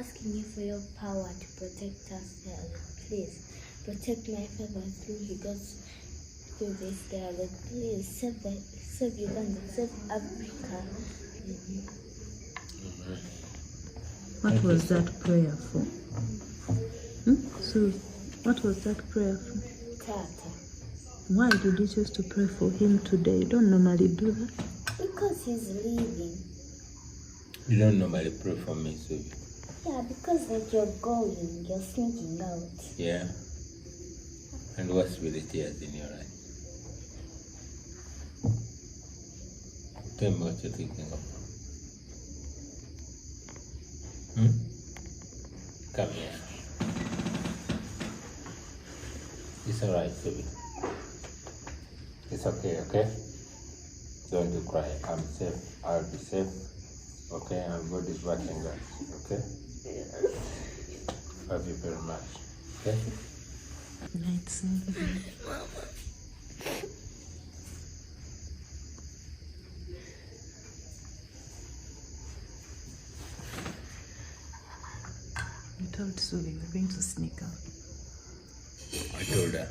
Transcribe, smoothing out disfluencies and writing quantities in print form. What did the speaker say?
asking you for your power to protect us, darling. Please protect my father through he goes through this, darling. Please save Uganda, save Africa. What was that prayer for? So, what was that prayer for? Tata. Why did you choose to pray for him today? You don't normally do that. Because he's leaving. You don't normally pray for me, Suubi. Yeah, because like you're going, you're sneaking out. Yeah. And what's with the tears in your eyes? Tell me what you're thinking of. Come here. It's alright, Suubi. It's okay, okay? Don't you cry. I'm safe. I'll be safe. Okay? And God is watching us. Okay? Love you very much. Okay? Night, Suubi. You told Suubi we're going to sneak out. I told her.